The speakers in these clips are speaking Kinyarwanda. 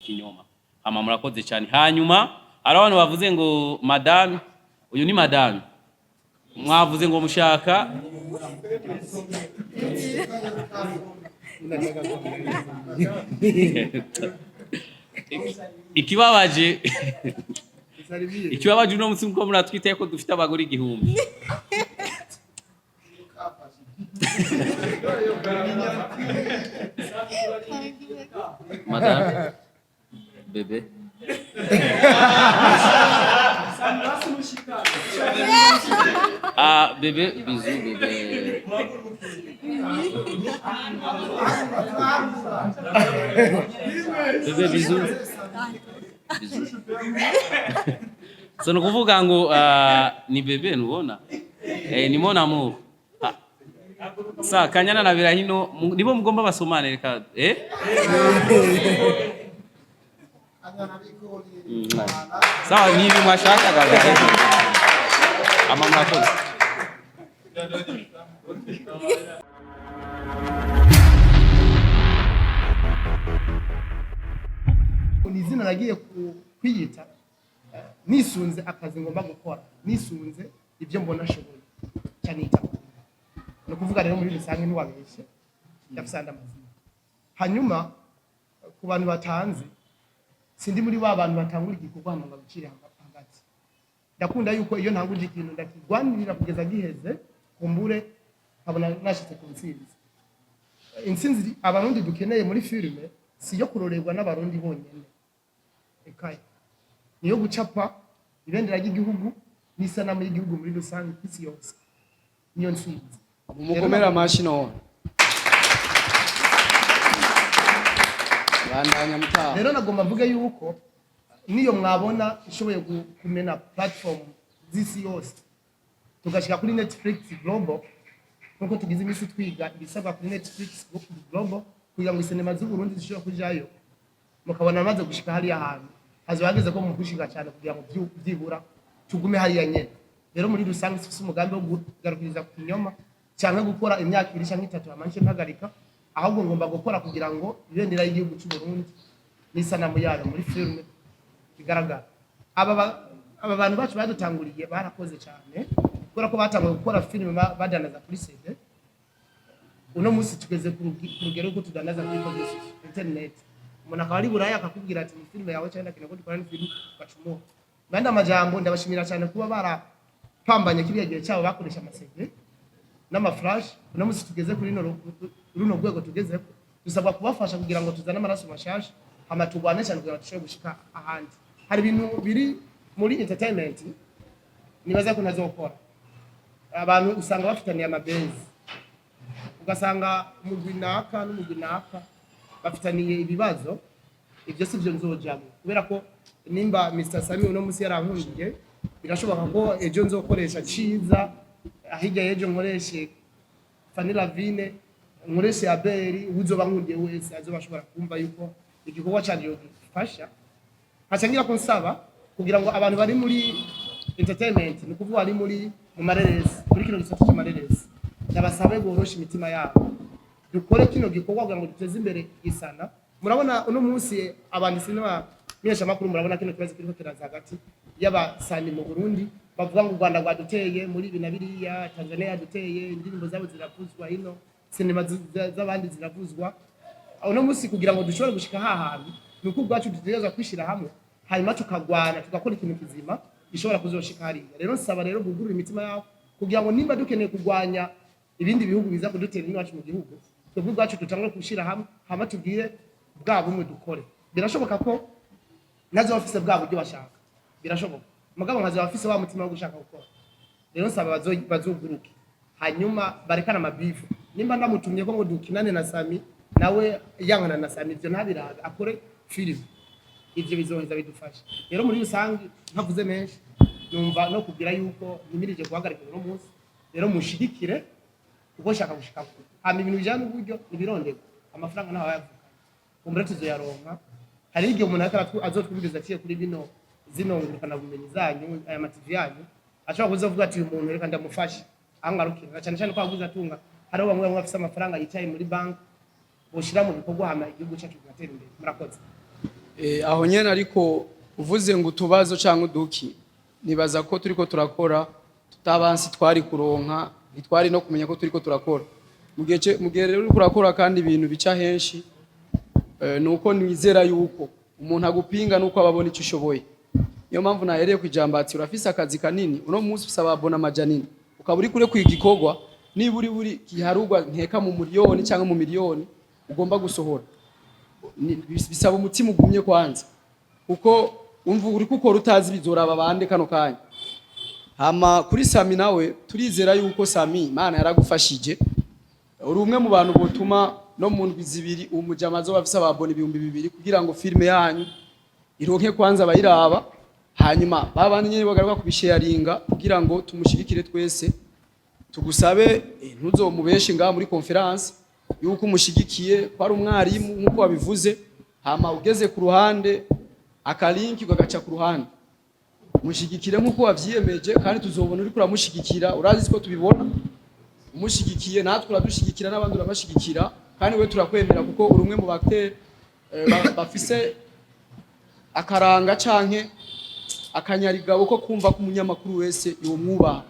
kinyoma. Hama murakoze cyane. Hanyuma ari abantu bavuze ngo madame, uyu ni madame. Mwavuze ngo mushaka ikibabaje uno munsi mko muratwitaye ko dufite abagore 1000. Madame bébé ah bébé bisous bébé bébé bisous bisous sono kuvuga ngo ni bébé nubona ni mon amour sa kanyana na birahino nibo mugomba basomane reka sawa nibi mwashaka gaga ama mwakoze izina nagiye kwiyita nisunze akazi ngomba gukora nisunze ibyo mbona ashoboye cyane ita no kuvuga rero muri rusange ntiwabeshye ndafisanda amazina hanyuma ku bantu batanze sindi muri ba bantu batangura igikorwa hama ngabicire hagati ndakunda yuko iyo ntanguje ikintu ndakigwanirira kugeza giheze kumbure nkabona nashitse ku ntsinzi intsinzi abarundi dukeneye muri filime si yo kurorerwa n'abarundi bonyene ekaye niyo gucapa ibendera ry'igihugu n'isanamu y'igihugu muri rusange isi yose niyo ntsinzi umukomera mashino bandanya mutaha rero nagomba mvuge yuko niyo mwabona ishoboye kumena platform z'isi yose tugashika kuri Netflix Global nuko tugize imisi twiga ibisabwa kuri Netflix Global kugira ngo sinema z'u Burundi zishobora kujayo mukabona amaze gushika hali ahantu hazibageze ko mu gushika cyane kugira ngo byibura tugume hali yanye rero muri rusange sifise umugambi wo kugarukiriza ku kinyoma cyangwa gukora imyaka 2 cyangwa 3 amanshe mpagarika ahubwo ngomba gukora kugira ngo ibendera y'igihugu cy'u Burundi n'isanamu yayo muri filime bigaragara aba bantu bacu badutanguriye barakoze cyane kubera ko batangiye gukora filime badanaza kuri CD uno munsi tugeze ku rugero rwo tudanaza kuri internet umuntu akaba ari buraya akakubwira ati filime yawe cyane kinako dukora filime bacumo banda amajambo ndabashimira cyane kuba barapambanye kiriya gihe cyabo bakoresha amasede n'amaflash uno munsi tugeze kuri runo rwego tugeze dusabwa kubafasha kugira ngo tuzane amaraso mashasha amatugwane cyane kugira ngo dushobore gushika ahandi hari ibintu biri muri entertainment nibaza ko nazokora abantu usanga bafitaniye amabezi ugasanga umugwi naka n'umugwi naka bafitaniye ibibazo ibyo sivyo nzojamo kubera ko nimba Mr Sammy uno munsi yarankundiye birashoboka ko ejo nzokoresha ciza ahijya ejo nkoreshe Vanilla Vine nkoreshe Abeli uzoba nkundiye wese azobashobora kumva yuko igikorwa cyaje gifasha hacangira ko nsaba kugira ngo abantu bari muri entertainment ni kuvuga ari muri mu mareresi kuri kino gisata cy'amareresi ndabasabe borosha imitima yabo dukore kino gikorwa kugira ngo duteze imbere isana murabona uno munsi abantu sinema myesha makuru murabona kino kibazo kiriko kiraza hagati y'abasani mu Burundi bavuga ngo u Rwanda rwaduteye muri binabiriya Tanzania yaduteye indirimbo zabo ziravuzwa hino sinema z'abandi ziravuzwa uno munsi kugira ngo dushobore gushika hahantu nuko ubwacu dutegereza kwishira hamwe hanyuma tukagwana tugakora ikintu kizima gishobora kuzoshika hariya rero nsaba rero gugurura imitima yawo kugira ngo nimba dukeneye kugwanya ibindi bihugu biza kudutera iwacu mu gihugu twebwe ubwacu tutangwe kushira hamwe hama tubwire bwa bumwe dukore birashoboka ko nazo bafise bwa buryo bashaka birashoboka mugabo nkazo bafise wa mutima wo gushaka gukora rero nsaba bazuguruke hanyuma barekana amabifu nimba ndamutumye ko ngo dukinane na Sammy nawe yankana na Sammy ivyo ntabiraga akore film ivyo bizoheza bidufasha rero muri rusange ntavuze menshi numva no kugira yuko nimirije guhagarika no munsi rero mushigikire uko shaka gushika hama ibintu bijana uburyo ibirondego amafaranga naho yavuka umbere tuzoyaronka hari igihe umuntu azotwumviza aciye kuri bino zinongurukana bumenyi zanyu aya mativi yanyu ashobora kuzovuga ati uyu muntu reka ndamufasha angarukira cyane cyane ko aguza atunga hari bamwe bafite amafaranga yicaye muri bank boshira mu bikorwa hama igihugu cyacu kigatera imbere murakoze aho nyene ariko uvuze ngo utubazo cyangwa uduki nibaza ko turiko turakora tutabansi twari kuronka ntitwari no kumenya ko turiko turakora mu gihe rero uriko urakora kandi ibintu bica henshi nuko nizera yuko umuntu agupinga nuko ababona icyo ushoboye. Niyo mpamvu nahereye kwijamba ati urafise akazi kanini uno munsi usaba abona amajanini ukaba uri kure kwigikorwa niburi buri giharugwa nkeka mu miliyoni cyangwa mu miliyoni ugomba gusohora bisaba umutima ugumye kwanza kuko umva uri kuko utazi bizoraba bande kano kanya. Hama kuri SAMMY nawe turizera yuko SAMMY Imana yaragufashije uri umwe mu bantu botuma no mu ndwi zibiri umujama zo bafise ababona 2,000 kugira ngo filme yanyu ironke kwanza bayiraba hanyuma babandi nyene bagaruka kubisharinga kugira ngo tumushigikire twese tugusabe ntuzomubeshe ngaha muri conference yuko umushigikiye ko ari umwarimu nkuko wabivuze hama ugeze ku ruhande akalinki ugagaca ku ruhande mushigikire nkuko wavyiyemeje kandi tuzobona uri kuramushigikira urazi ko tubibona umushigikiye natwe uradushigikira n'abandi urabashigikira kandi we turakwemera kuko uri umwe mu bakte bafise akaranga canke akanyarigabo ko kumva ko umunyamakuru wese yomwubaha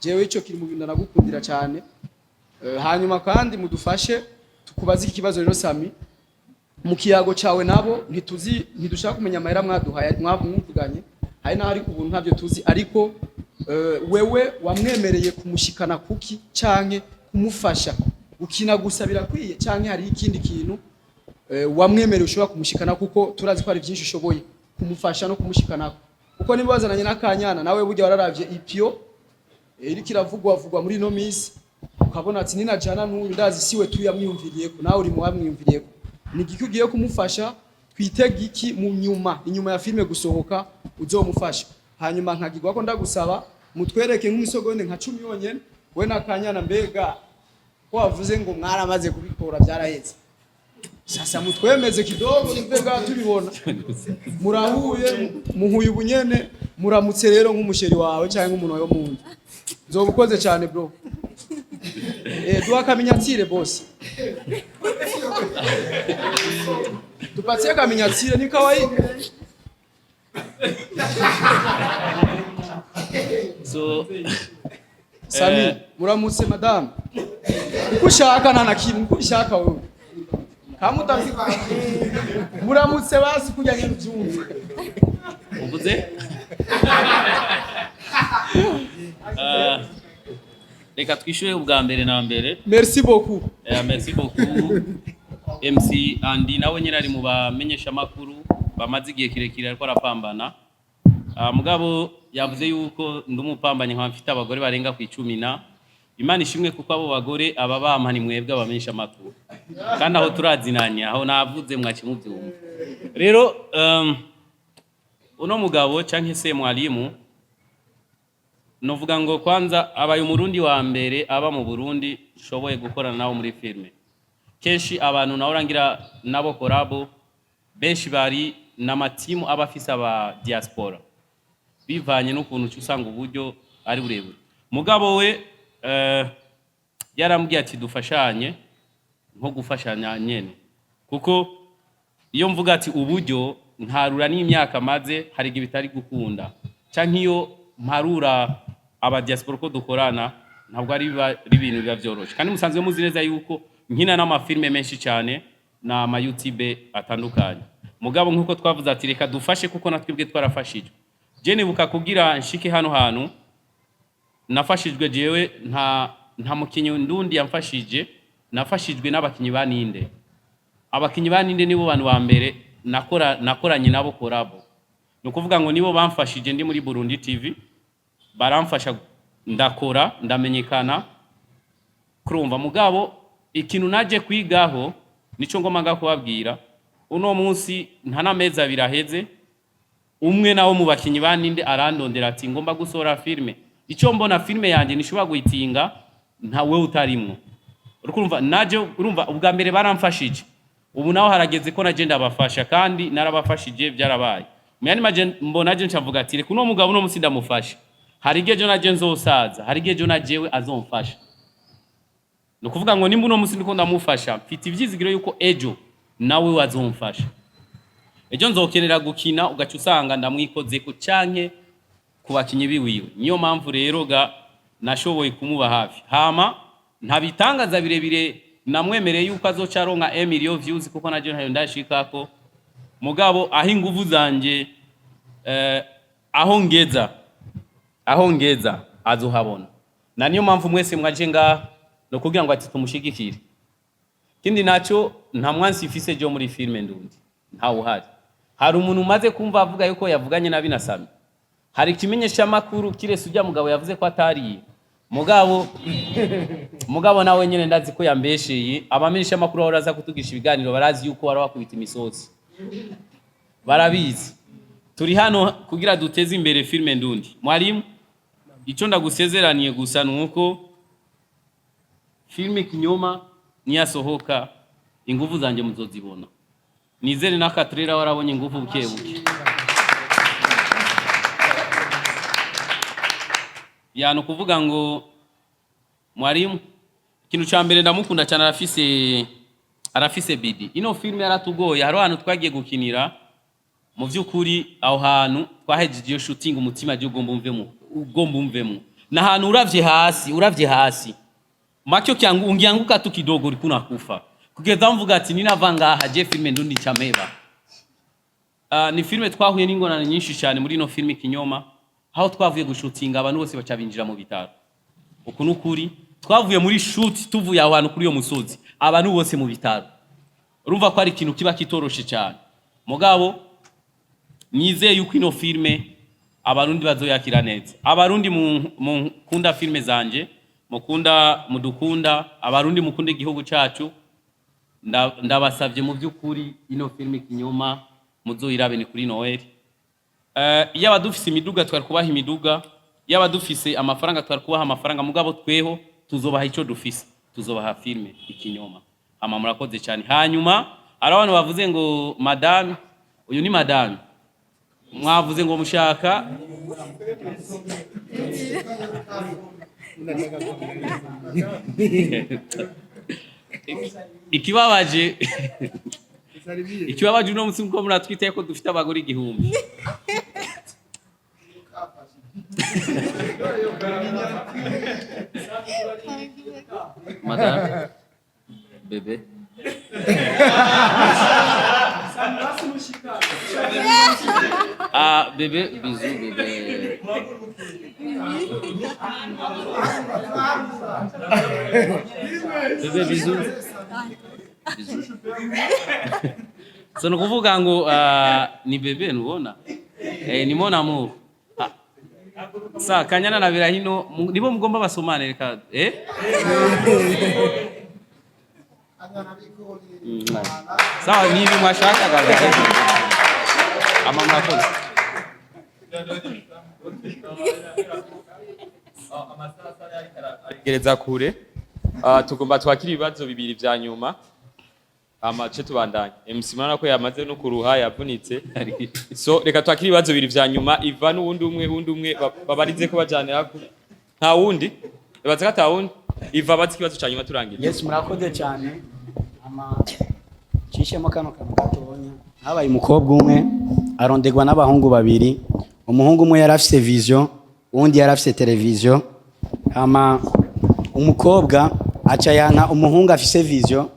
jewe ico kiri mu bintu nagukundira cyane. Hanyuma kandi mudufashe tukubaza ikibazo rero SAMMY mu kiyago cawe nabo ntidushaka kumenya amahera mwaduhaye mwavuganye hari naho ari kubuntu ntabyo tuzi ariko wewe wamwemereye kumushikana kuki canke kumufasha ukina gusa birakwiye canke hari ikindi kintu wamwemereye ushobora kumushikana kuko turazi ko ari byinshi ushoboye kumufasha no kumushikana kuko niba wazananye n'akanyana nawe burya wararavye ipio iri kiravugwa muri no miss ukabona ati nina jana n'uyu ndazi siwe tuyamwiyumviriye ko nawe uri mu wamwiyumviriye ko ni giki ugiye kumufasha twitega iki mu inyuma ya filme gusohoka uzomufasha hanyuma nkagirwa ko ndagusaba mutwereke nk'umusogonde nka 10 yonyene we nakanyana mbega ko wavuze ngo mwaramaze kubikora byaraheze sasa mutwemeze kidogo mbega tubibona murahuye muhuye ubunyene muramutse rero nk'umusheri wawe cyangwa umuntu wayo muntu nzobukoze cyane bro duha kaminyatsire boss tupatie kaminyatsire ni kawaida so SAMMY muramutse madame uko ushaka nana kintu uko ushaka wewe kamutambi muramutse basi kujya nyine byumva uvuze reka twishyure ubwa mbere na mbere. Merci beaucoup. Merci beaucoup MC Andy nawe nyine ari mu bamenyesha makuru bamaze igihe kirekire ariko arapambana. Mugabo yavuze yuko ndumupambanye nka mfite abagore barenga ku 10 Imana ishimwe kuko abo bagore aba bampani mwebwe abamenyesha makuru kandi aho turazinanya aho navuze mwakimubyumva rero uno mugabo canke se mwalimu novuga ngo kwanza abaye umurundi wa mbere aba mu Burundi shoboye gukorana nawo muri filme kenshi abantu naho rangira nabo korabo benshi bari n'amatimu abafisa aba diaspora bivanye n'ukuntu cyusanga uburyo ari burebure. Mugabo we yarambwiye ati dufashanye nko gufashanya nyene kuko iyo mvuga ati uburyo ntarura n'imyaka maze hari ibitari gukunda canke iyo mparura aba diaspora ko dukorana ntabwo ari ibintu biba byoroshe kandi musanzwe muzi neza yuko nkina n'amafilme menshi cyane na ama YouTube atandukanye. Mugabo nkuko twavuze ati reka dufashe kuko natwibwe twarafashije je nibuka kugira nshike hano hantu nafashijwe jewe nta mukinyi ndundi yamfashije nafashijwe n'abakinyi baninde. Abakinyi baninde nibo bantu ba mbere nakoranye nabo korabo no kuvuga ngo nibo bamfashije ndi muri Burundi TV baramfasha ndakora ndamenyekana kurumva. Mugabo ikintu naje kwigaho nico ngomanga kubabwira uno munsi nta nameza abiri aheze umwe nawo mu bakinyi baninde arandondera ati ngomba gusora filme icyo mbona filme yanjye nishobora guhitinga nta we utarimwo urumva naje urumva ubwa mbere baramfashije ubu naho harageze ko naje ndabafasha kandi narabafashije byarabaye muyani maje mbona je ncavuga ati reka uno mugabo no munsi ndamufasha hari gejo naje nzosaza hari gejo najewe azomfasha no kuvuga ngo nimba uno munsi ndiko ndamufasha mfite ivyizigiro yuko ejo nawe wazomfasha ejo nzokenera gukina ugaca usanga ndamwikoze ko canke kubakinyi biwiwe. Niyo mpamvu rero ga nashoboye kumuba hafi. Hama ntabitangaza birebire namwemereye yuko azoca aronka 1 million views kuko naje ntayo ndashikako. Mugabo aho inguvu zanje aho ngeza azohabona. Na niyo mpamvu mwese mwaje nga no kugira ngo ati tumushigikire. Kindi naco nta mwansi ifise jo muri filme ndundi. Ntawo hari umuntu umaze kumva avuga yuko yavuganye nabi na Sammy. Hari ikimenyesha makuru kirese ujya mugabo yavuze ko atari mugabo nawe nyene ndazi ko yambesheye. Abamenyesha makuru aho raza kutugisha ibiganiro barazi yuko wari wakubita imisozi. Barabizi. Turi hano kugira duteze imbere filme ndundi. Mwarimu ico ndagusezeraniye gusa nuko filme Kinyoma niyasohoka inguvu zanje muzozibona. Nizere nakatrera warabonye inguvu bukebuke. Yano kuvuga ngo mwarimu ikintu ca mbere ndamukunda cyane arafise bidi. Ino filme yaratugoye hari abantu twagiye gukinira mu vyukuri aho hantu twahejeje iyo shooting umutima je ugomba umvemo. Na hantu uravye hasi. Makyo kyangu ungianguka tu kidogo urikuna kufa. Kugeza mvuga ati ninavanga haje filme ndundi chameba. Ni filme twahuye n'ingorane nyinshi cyane muri no filme Kinyoma. Aho twavuye gushutinga abantu bose baca binjira mu bitaro. Uku nukuri twavuye muri shoot tuvuye ahantu kuri yo musozi abantu bose mu bitaro. Urumva ko ari ikintu kiba kitoroshe cyane. Mugabo nizeye yuko ino filme abarundi bazoyakira neza. Abarundi mukunda filme zanje, mudukunda, abarundi mukunda igihugu cacu. Ndabasavye mu byukuri ino filme Kinyoma muzoyirabe ni kuri Noel. Yaba dufise imiduga twari kubaha imiduga, yaba dufise amafaranga twari kubaha amafaranga, mugabo tweho tuzobaha ico dufise, tuzobaha filme Ikinyoma. Ama murakoze cyane. Hanyuma arabantu bavuze ngo madame, uyu ni madame. Mwavuze ngo mushaka ikibabaje uno munsi mko muratwitaye ko dufite abagore 1000. Madame bébé bébé bisous bébé. Bébé bisous. Sono kuvuga ngo ni bébé nubona. Ni mon amour. Sa kanyana na birahino nibo mugomba basomane reka sawa nibi mwashaka gaga ama mwakoze gereza kure tugomba twakira ibibazo bibiri vya nyuma amace tubandanye MC mana ko yamaze no kuruha yavunitse so reka twakira ibibazo bibiri vya nyuma iva n'uwundi umwe babarize ko bajanira nta wundi babaza kata wundi iva batsi kibazo ca nyuma turangira. Yes murakoze cyane ama cishemo kano kamugatonya habaye umukobwa umwe arondegwa n'abahungu babiri, umuhungu umwe yarafise vision uwundi yarafise television, ama umukobwa aca yanka umuhungu afise vision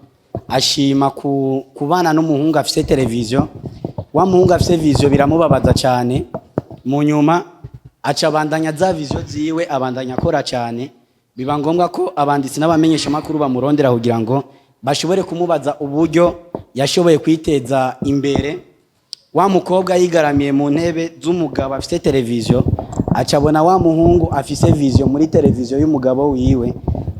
ashima kubana n'umuhungu afise television. Wa muhungu afise vision biramubabaza cyane, mu nyuma aca bandanya za vision ziwe abandanya akora cyane, biba ngombwa ko abanditsi n'abamenyesha makuru bamurondera kugira ngo bashobore kumubaza uburyo yashoboye kwiteza imbere. Wa mukobwa yigaramiye mu ntebe z'umugabo afise television, aca abona wa muhungu afise vision muri television y'umugabo wiwe,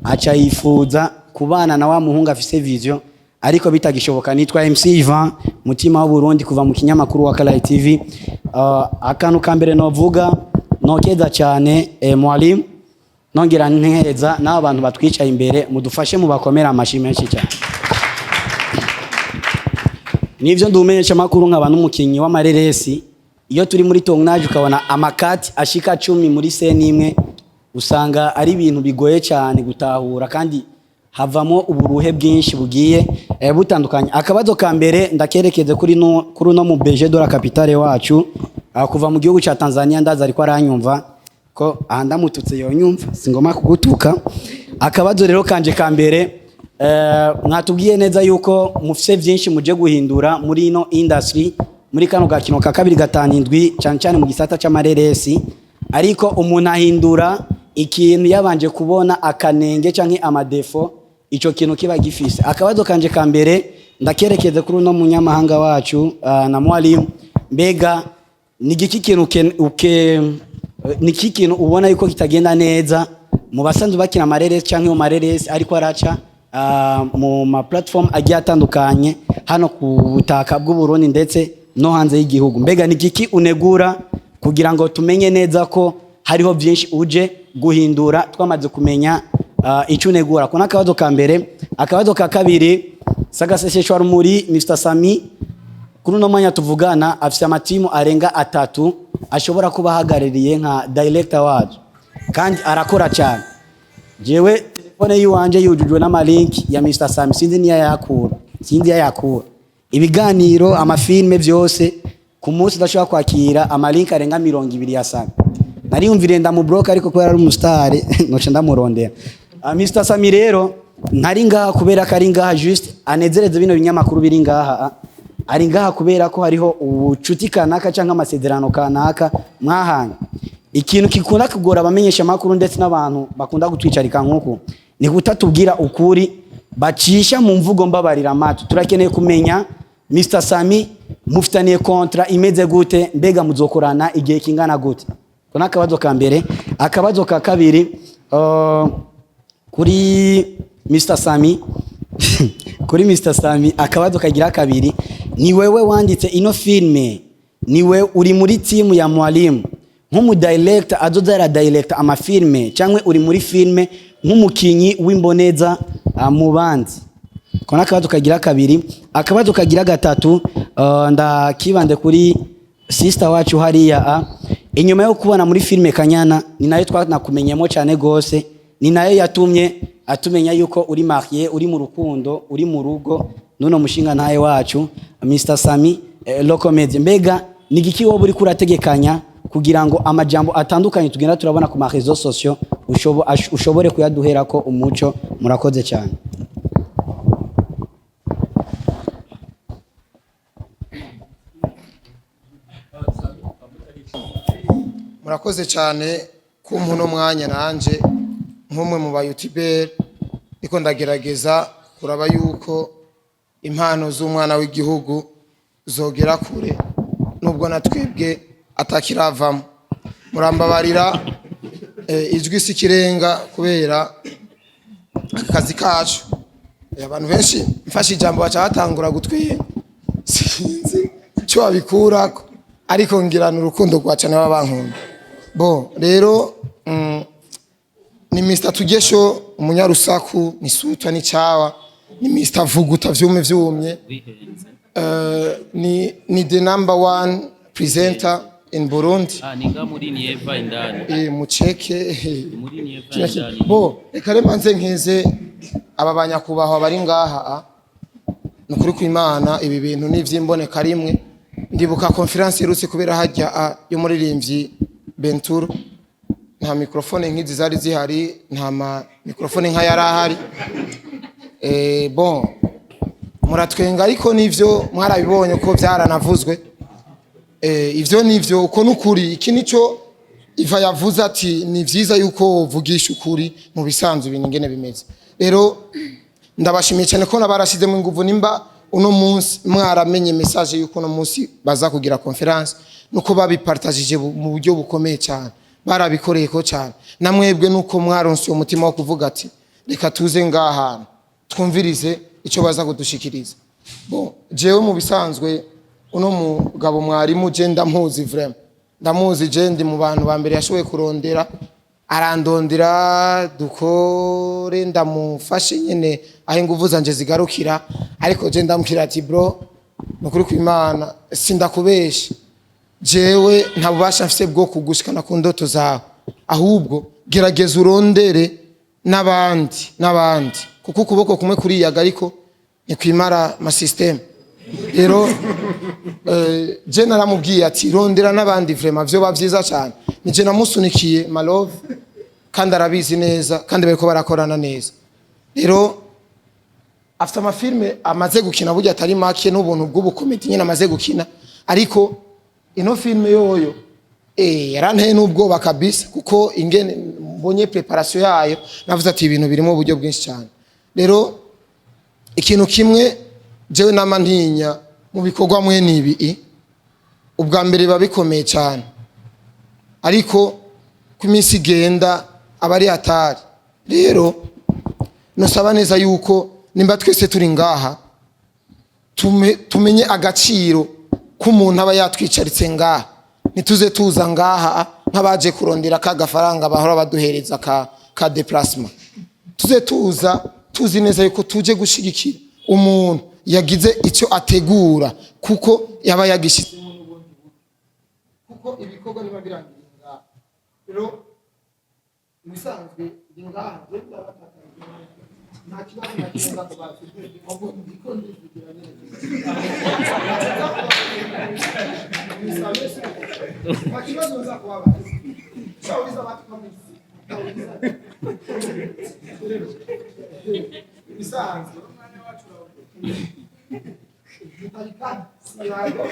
aca yifuza kubana na wa muhungu afise vision ariko bitagishoboka. Nitwa MC Ivan mutima w'u Burundi kuva mu kinyamakuru wa Kala TV. Akantu kambere novuga nokeza cyane mwalimu nongera nteza n'abantu batwicaye imbere mudufashe mu bakomera amashi menshi cyane. Nivyo ndumenyesha makuru nk'abantu umukinyi w'amareresi, iyo turi muri tournage ukabona amakati ashika 10 muri scene imwe usanga ari ibintu bigoye cyane gutahura, kandi havamo uburuhe bwinshi bugiye butandukanye. Akabazo ka mbere ndakerekeze kuri no mu BG de la capitale wacu kuva mu gihugu ca Tanzania, ndaza ariko aranyumva ko ndamututse yonyumva singoma kugutuka. Akabazo rero kanje ka mbere, mwatubwiye neza yuko mufise byinshi muje guhindura muri ino industry, muri kano gakino ka 2-5 cyane cyane mu gisata c'amareresi, ariko umuntu ahindura ikintu yabanje kubona akanenge canke amadefo, ico kintu kiba gifise. Akabazo kanje ka mbere ndakerekeze kuri no munyamahanga wacu na mwalimu, mbega nigiki kintu ubona yuko kitagenda neza mu basanzwe bakina amareresi canke mu mareresi ariko araca mu ma platform agiye atandukanye hano ku butaka bw'u Burundi ndetse no hanze y'igihugu? Mbega nigiki unegura kugira ngo tumenye neza ko hariho byinshi uje guhindura twamaze kumenya icyo unegura? Ko nakabazo ka mbere. Akabazo ka kabiri, sagaseseshwa muri Mr. Sammy, kuri no mwanya tuvugana afite amatimu arenga 3 ashobora kuba hagarariye nka director wacu kandi arakora cyane. Jewe telefone yiwanje yujujwe n'amalink ya Mr. Sammy, sinzi niya yakura ibiganiro amafilme byose ku munsi ndashobora kwakira amalink arenga 200 ya Sammy. Nariyumvire ndamubloka ariko ko yari umustar noce ndamurondera. Mr. Sammy rero ntari ngaha kubera ko ari ngaha just anezereze bino binyamakuru biri ngaha, ari ngaha kubera ko hariho ubucuti kanaka cyangwa amasezerano kanaka mwahanye. Ikintu kikunda kugora abamenyesha makuru ndetse n'abantu bakunda gutwicarika nkuko ni gutatubwira ukuri bacisha mu mvugo mbabarira amatu. Turakeneye kumenya Mr. Sammy mufitaniye kontra imeze gute, mbega muzokorana igihe kingana gute? Ko nakabazo ka mbere. Akabazo ka kabiri, kuri Mr. Sammy kuri Mr. Sammy, akabazo kagira kabiri, ni wewe wanditse ino filme, ni wewe uri muri team ya mwalimu nk'umu director azozara director amafilme cyangwa uri muri filme nk'umukinyi w'imboneza mu bandi? Ko nakabazo kagira kabiri. Akabazo kagira gatatu, ndakibande kuri sister wacu hariya, inyuma yo kubona muri filme Kanyana, ni nayo twanakumenyemo cyane gose, ni nayo yatumye atumenya yuko uri marié, uri mu rukundo, uri mu rugo nuno mushinga ntaye wacu Mr. Sammy Locomedy. Mbega nigiki wowe uri kurategekanya kugira ngo amajambo atandukanye tugenda turabona ku ma réseaux sociaux ushobore kuyaduhera ko umuco? Murakoze cyane. Murakoze cyane ku muntu mwanya nanje nk'umwe mu ba YouTuber iko ndagerageza kuraba yuko impano z'umwana w'igihugu zogera kure nubwo natwebwe atakiravamo. Murambabarira ijwi sikirenga kubera akazi kacu. Abantu benshi mfashe ijambo baca batangura gutwiye, sinzi cyo abikurako, ariko ngirana urukundo rwacane babankunda. Bo rero ni Mr. Tugesho umunyarusaku, ni sutwa ni chawa, ni Mr. Vuguta vyumye ni the number 1 presenter in Burundi. Ninga muri ni Eva indani. Mucheke. Muri ni Eva indani. Bo reka manze nkeze aba banyakubahwa bari ngaha, nukuri kw'Imana ibi bintu n'ivy'imboneka rimwe. Ndibuka conference irutse kubera hajya yo muririmbyi Bentur, nta microphone nk'izi zari zihari, nta microphone nka yarahari. Bon muratwenga ariko nivyo mwarabibonye ko byaranavuzwe. Ivyo nivyo uko nukuri, iki nico Iva yavuze ati ni vyiza yuko uvugisha ukuri mu bisanzwe ibintu ngene bimeze. Rero ndabashimiye cyane ko nabarashizemo inguvu, nimba uno munsi mwaramenye message yuko uno munsi baza kugira conference nuko babipartagije mu buryo bukomeye cyane, barabikoreye ko cyane. Namwebwe nuko mwaronse umutima wo kuvuga ati reka tuze ngaha twumvirize ico baza kudushikiriza. Bon jewe mu bisanzwe uno mugabo mwarimu je ndamuzi vraiment, ndamuzi je ndi mu bantu ba mbere yashoboye kurondera, arandondera dukore ndamufashe nyene aho inguvu zanje zigarukira. Ariko je ndamukira ati bro nukuri kw'Imana sindakubesha, jewe nta bubasha mfise bwo kugushikana ku ndoto zawe, ahubwo gerageza urondere n'abandi kuko ukuboko kumwe kuriyaga ariko ntikwimara amasisiteme. Rero je naramubwiye ati rondera n'abandi vraiment vyo bavyiza cyane, nije namusunikiye my love kandi arabizi neza kandi bariko barakorana neza. Rero afite amafilme amaze gukina burya atari make n'ubuntu bw'ubukomedi nyine amaze gukina, ariko ino filme yoyo yaranteye n'ubwoba kabisa kuko ingene mbonye preparation yayo navuze ati ibintu birimo uburyo bwinshi cyane. Rero ikintu kimwe jewe nama ntinya mu bikorwa mwe nibi, ubwa mbere babikomeye cyane, ariko ku minsi igenda abari hatari. Rero nosaba neza yuko nimba twese turi ngaha tumenye agaciro k'umuntu aba yatwicaritse ngaha, nituze tuza ngaha nk'abaje kurondera ka gafaranga bahora baduhereza ka déplacement. Tuze tuza tuzi neza yuko tuje gushigikira umuntu yagize icyo ategura kuko yaba yagishitse kuko ibikorwa niba birangiye ngaha. Rero musanzwe ngaha nta kibazo nakirenga ku bantu ahubwo ndiko ndivugira neza nta kibazo nzakubabaza cyawuliza abantu kamisi bisanzwe Italika siyago